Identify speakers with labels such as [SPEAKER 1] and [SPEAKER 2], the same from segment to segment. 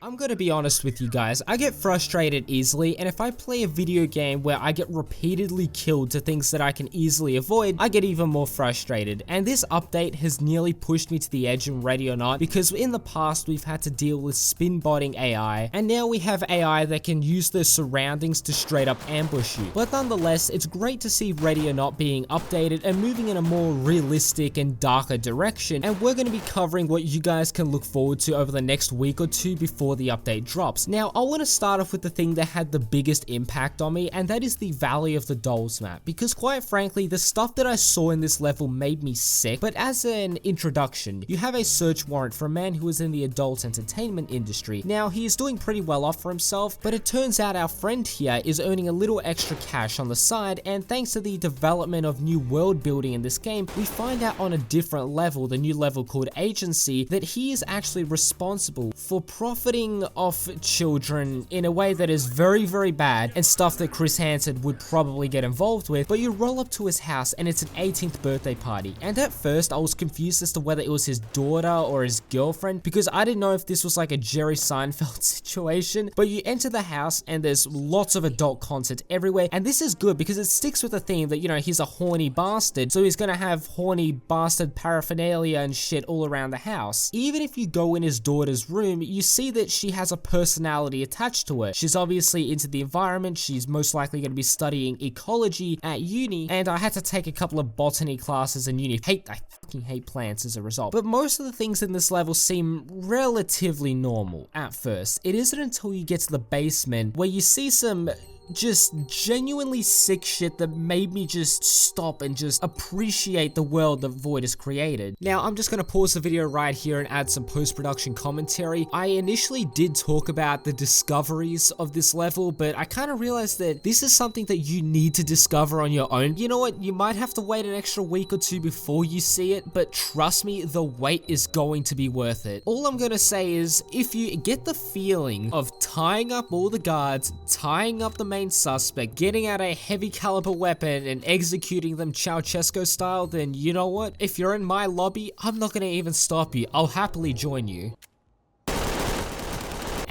[SPEAKER 1] I'm gonna be honest with you guys, I get frustrated easily, and if I play a video game where I get repeatedly killed to things that I can easily avoid, I get even more frustrated. And this update has nearly pushed me to the edge in Ready or Not, because in the past we've had to deal with spin botting AI, and now we have AI that can use their surroundings to straight up ambush you. But nonetheless, it's great to see Ready or Not being updated and moving in a more realistic and darker direction, and we're gonna be covering what you guys can look forward to over the next week or two before the update drops. Now, I want to start off with the thing that had the biggest impact on me, and that is the Valley of the Dolls map, because quite frankly, the stuff that I saw in this level made me sick. But as an introduction, you have a search warrant for a man who is in the adult entertainment industry. Now, he is doing pretty well off for himself, but it turns out our friend here is earning a little extra cash on the side, and thanks to the development of new world building in this game, we find out on a different level, the new level called Agency, that he is actually responsible for profiting off children in a way that is very, very bad, and stuff that Chris Hansen would probably get involved with. But you roll up to his house and it's an 18th birthday party, and at first I was confused as to whether it was his daughter or his girlfriend, because I didn't know if this was like a Jerry Seinfeld situation. But you enter the house and there's lots of adult content everywhere, and this is good because it sticks with the theme that, you know, he's a horny bastard, so he's gonna have horny bastard paraphernalia and shit all around the house. Even if you go in his daughter's room, you see that she has a personality attached to her. She's obviously into the environment, she's most likely going to be studying ecology at uni, and I had to take a couple of botany classes in uni. I fucking hate plants as a result. But most of the things in this level seem relatively normal at first. It isn't until you get to the basement where you see some just genuinely sick shit that made me just stop and just appreciate the world that Void has created. Now, I'm just gonna pause the video right here and add some post-production commentary. I initially did talk about the discoveries of this level, but I kind of realized that this is something that you need to discover on your own. You know what? You might have to wait an extra week or two before you see it, but trust me, the wait is going to be worth it. All I'm gonna say is, if you get the feeling of tying up all the guards, tying up the main suspect, getting out a heavy caliber weapon and executing them Ceausescu style, then you know what? If you're in my lobby, I'm not gonna even stop you. I'll happily join you.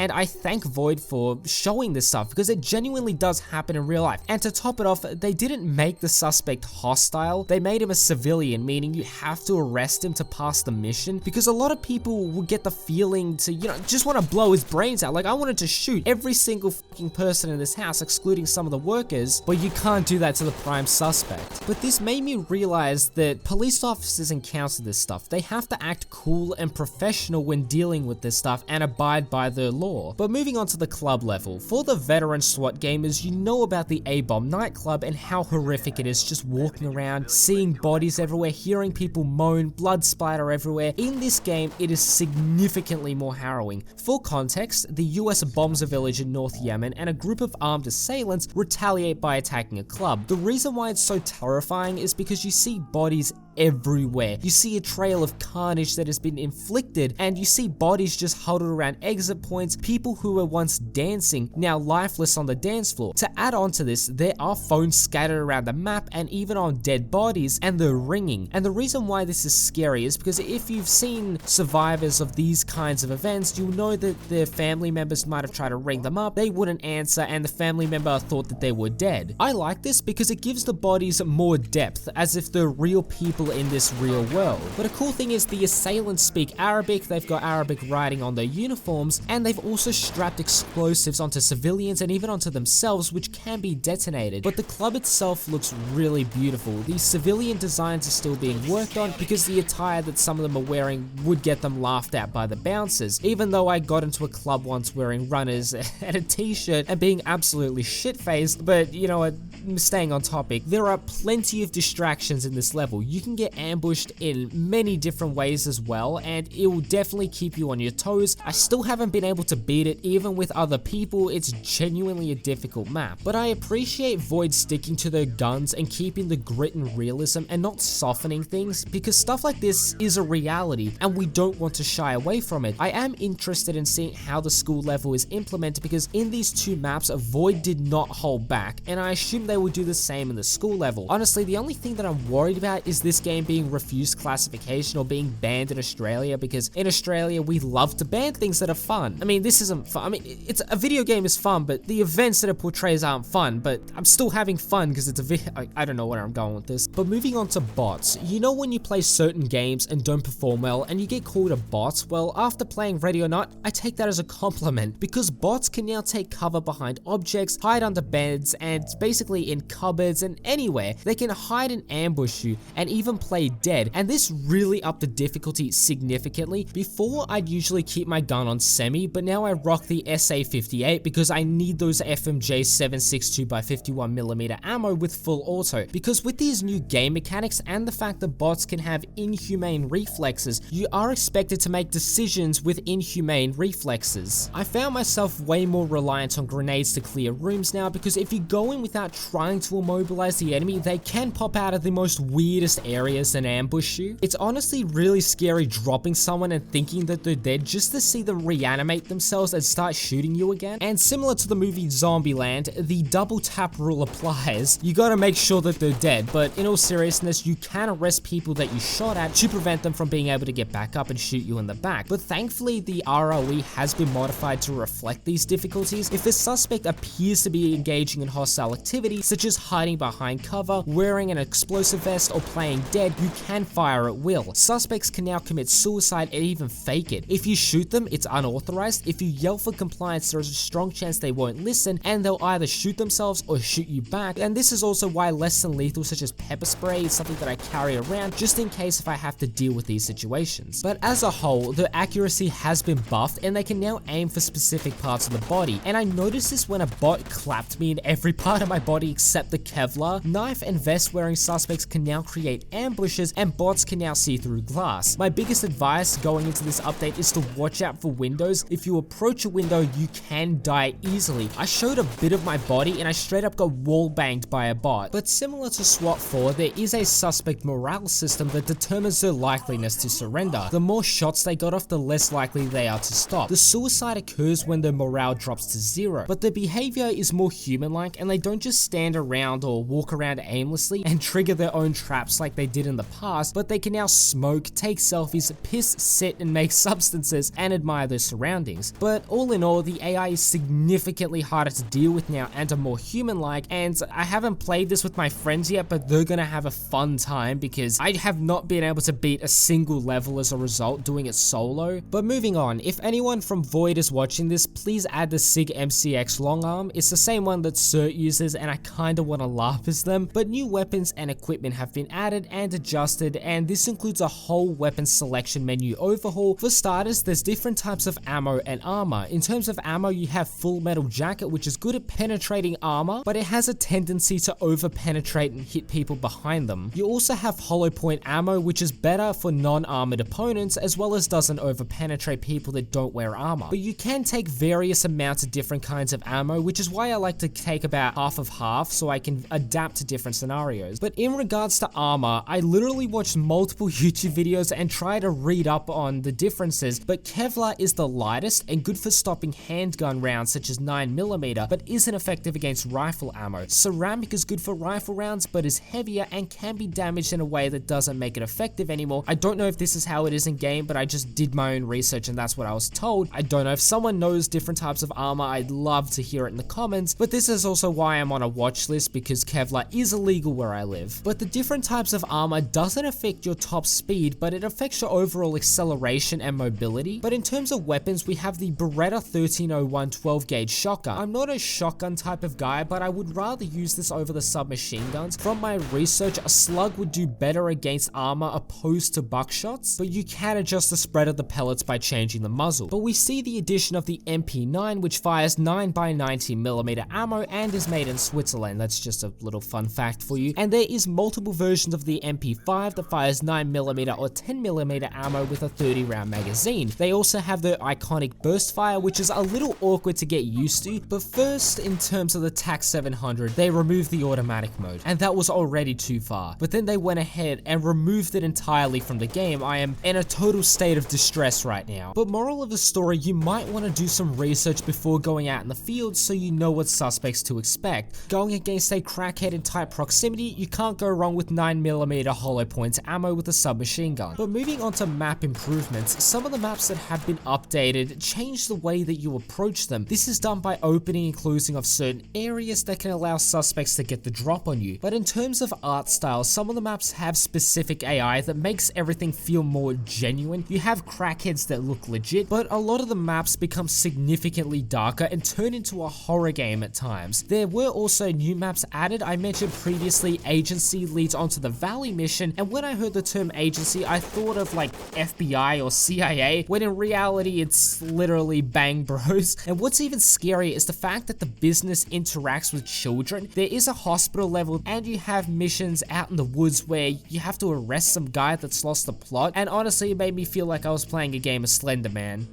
[SPEAKER 1] And I thank Void for showing this stuff, because it genuinely does happen in real life. And to top it off, they didn't make the suspect hostile, they made him a civilian, meaning you have to arrest him to pass the mission, because a lot of people will get the feeling to, you know, just want to blow his brains out. Like, I wanted to shoot every single fucking person in this house, excluding some of the workers, but you can't do that to the prime suspect. But this made me realize that police officers encounter this stuff. They have to act cool and professional when dealing with this stuff and abide by the law. But moving on to the club level, for the veteran SWAT gamers, you know about the A-Bomb nightclub and how horrific it is just walking around, seeing bodies everywhere, hearing people moan, blood splatter everywhere. In this game, it is significantly more harrowing. For context, the US bombs a village in North Yemen, and a group of armed assailants retaliate by attacking a club. The reason why it's so terrifying is because you see bodies everywhere. You see a trail of carnage that has been inflicted, and you see bodies just huddled around exit points, people who were once dancing, now lifeless on the dance floor. To add on to this, there are phones scattered around the map and even on dead bodies, and they're ringing. And the reason why this is scary is because if you've seen survivors of these kinds of events, you'll know that their family members might have tried to ring them up, they wouldn't answer, and the family member thought that they were dead. I like this because it gives the bodies more depth, as if they're real people in this real world. But a cool thing is the assailants speak Arabic, they've got Arabic writing on their uniforms, and they've also strapped explosives onto civilians and even onto themselves, which can be detonated. But the club itself looks really beautiful. These civilian designs are still being worked on, because the attire that some of them are wearing would get them laughed at by the bouncers, even though I got into a club once wearing runners and a t-shirt and being absolutely shit-faced. But you know what, staying on topic, there are plenty of distractions in this level. You can get ambushed in many different ways as well, and it will definitely keep you on your toes. I still haven't been able to beat it even with other people. It's genuinely a difficult map, but I appreciate Void sticking to their guns and keeping the grit and realism and not softening things, because stuff like this is a reality and we don't want to shy away from it. I am interested in seeing how the school level is implemented, because in these two maps, Void did not hold back, and I assume they will do the same in the school level. Honestly, the only thing that I'm worried about is this game being refused classification or being banned in Australia, because in Australia we love to ban things that are fun. I mean, this isn't fun. I mean, it's a video game is fun, but the events that it portrays aren't fun, but I'm still having fun because it's a video. I don't know where I'm going with this. But moving on to bots, you know when you play certain games and don't perform well and you get called a bot? Well, after playing Ready or Not, I take that as a compliment, because bots can now take cover behind objects, hide under beds, and basically in cupboards and anywhere. They can hide and ambush you and even play dead, and this really upped the difficulty significantly. Before, I'd usually keep my gun on semi, but now I rock the SA58 because I need those FMJ 7.62x51mm ammo with full auto, because with these new game mechanics and the fact that bots can have inhumane reflexes, you are expected to make decisions with inhumane reflexes. I found myself way more reliant on grenades to clear rooms now, because if you go in without trying to immobilize the enemy, they can pop out of the most weirdest areas and ambush you. It's honestly really scary dropping someone and thinking that they're dead just to see them reanimate themselves and start shooting you again. And similar to the movie Zombieland, the double tap rule applies. You gotta make sure that they're dead, but in all seriousness, you can arrest people that you shot at to prevent them from being able to get back up and shoot you in the back. But thankfully, the ROE has been modified to reflect these difficulties. If a suspect appears to be engaging in hostile activity, such as hiding behind cover, wearing an explosive vest, or playing dead, you can fire at will. Suspects can now commit suicide and even fake it. If you shoot them, it's unauthorized. If you yell for compliance, there is a strong chance they won't listen, and they'll either shoot themselves or shoot you back. And this is also why less than lethal, such as pepper spray, is something that I carry around just in case if I have to deal with these situations. But as a whole, the accuracy has been buffed, and they can now aim for specific parts of the body. And I noticed this when a bot clapped me in every part of my body except the Kevlar. Knife and vest wearing suspects can now create ambushes, and bots can now see through glass. My biggest advice going into this update is to watch out for windows. If you approach a window, you can die easily. I showed a bit of my body and I straight up got wall banged by a bot. But similar to SWAT 4, there is a suspect morale system that determines their likeliness to surrender. The more shots they got off, the less likely they are to stop. The suicide occurs when their morale drops to 0, but their behavior is more human-like, and they don't just stand around or walk around aimlessly and trigger their own traps like they did in the past, but they can now smoke, take selfies, piss, sit, and make substances, and admire their surroundings. But all in all, the AI is significantly harder to deal with now and are more human-like, and I haven't played this with my friends yet, but they're gonna have a fun time because I have not been able to beat a single level as a result doing it solo. But moving on, if anyone from Void is watching this, please add the SIG MCX long arm. It's the same one that Cert uses, and I kinda wanna laugh as them, but new weapons and equipment have been added and adjusted, and this includes a whole weapon selection menu overhaul. For starters, there's different types of ammo and armor. In terms of ammo, you have Full Metal Jacket, which is good at penetrating armor, but it has a tendency to over penetrate and hit people behind them. You also have Hollow Point ammo, which is better for non-armored opponents, as well as doesn't over penetrate people that don't wear armor. But you can take various amounts of different kinds of ammo, which is why I like to take about half of half so I can adapt to different scenarios. But in regards to armor, I literally watched multiple YouTube videos and try to read up on the differences, but Kevlar is the lightest and good for stopping handgun rounds such as 9mm, but isn't effective against rifle ammo. Ceramic is good for rifle rounds, but is heavier and can be damaged in a way that doesn't make it effective anymore. I don't know if this is how it is in game, but I just did my own research and that's what I was told. I don't know if someone knows different types of armor, I'd love to hear it in the comments, but this is also why I'm on a watch list, because Kevlar is illegal where I live. But the different types of armor doesn't affect your top speed, but it affects your overall acceleration and mobility. But in terms of weapons, we have the Beretta 1301 12 gauge shotgun. I'm not a shotgun type of guy, but I would rather use this over the submachine guns. From my research, a slug would do better against armor opposed to buckshots, but you can adjust the spread of the pellets by changing the muzzle. But we see the addition of the MP9, which fires 9x90mm ammo and is made in Switzerland. That's just a little fun fact for you. And there is multiple versions of the MP5 that fires 9mm or 10mm ammo with a 30-round magazine. They also have the iconic burst fire, which is a little awkward to get used to, but first, in terms of the TAC 700, they removed the automatic mode, and that was already too far. But then they went ahead and removed it entirely from the game. I am in a total state of distress right now. But moral of the story, you might want to do some research before going out in the field so you know what suspects to expect. Going against a crackhead in tight proximity, you can't go wrong with 9mm 9mm hollow point ammo with a submachine gun. But moving on to map improvements, some of the maps that have been updated change the way that you approach them. This is done by opening and closing of certain areas that can allow suspects to get the drop on you. But in terms of art style, some of the maps have specific AI that makes everything feel more genuine. You have crackheads that look legit, but a lot of the maps become significantly darker and turn into a horror game at times. There were also new maps added. I mentioned previously Agency leads onto the Valley mission, and when I heard the term Agency, I thought of like FBI or CIA, when in reality it's literally Bang Bros. And what's even scarier is the fact that the business interacts with children. There is a hospital level, and you have missions out in the woods where you have to arrest some guy that's lost the plot, and honestly it made me feel like I was playing a game of Slender Man.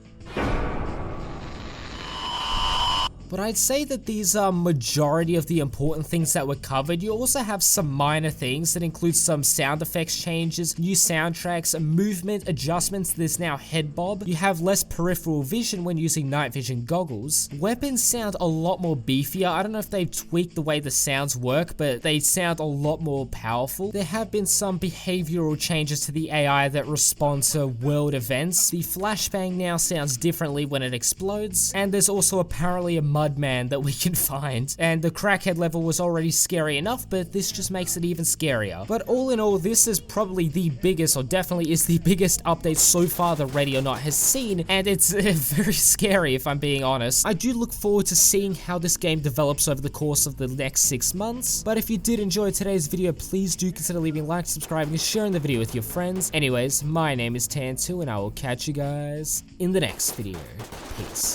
[SPEAKER 1] But I'd say that these are majority of the important things that were covered. You also have some minor things that include some sound effects changes, new soundtracks, movement adjustments. There's now head bob. You have less peripheral vision when using night vision goggles. Weapons sound a lot more beefier. I don't know if they've tweaked the way the sounds work, but they sound a lot more powerful. There have been some behavioral changes to the AI that respond to world events. The flashbang now sounds differently when it explodes, and there's also apparently a mudman that we can find. And the crackhead level was already scary enough, but this just makes it even scarier. But all in all, this is probably the biggest, or definitely is the biggest update so far that Ready or Not has seen, and it's very scary if I'm being honest. I do look forward to seeing how this game develops over the course of the next 6 months, but if you did enjoy today's video, please do consider leaving a like, subscribing, and sharing the video with your friends. Anyways, my name is Tan2, and I will catch you guys in the next video. Peace.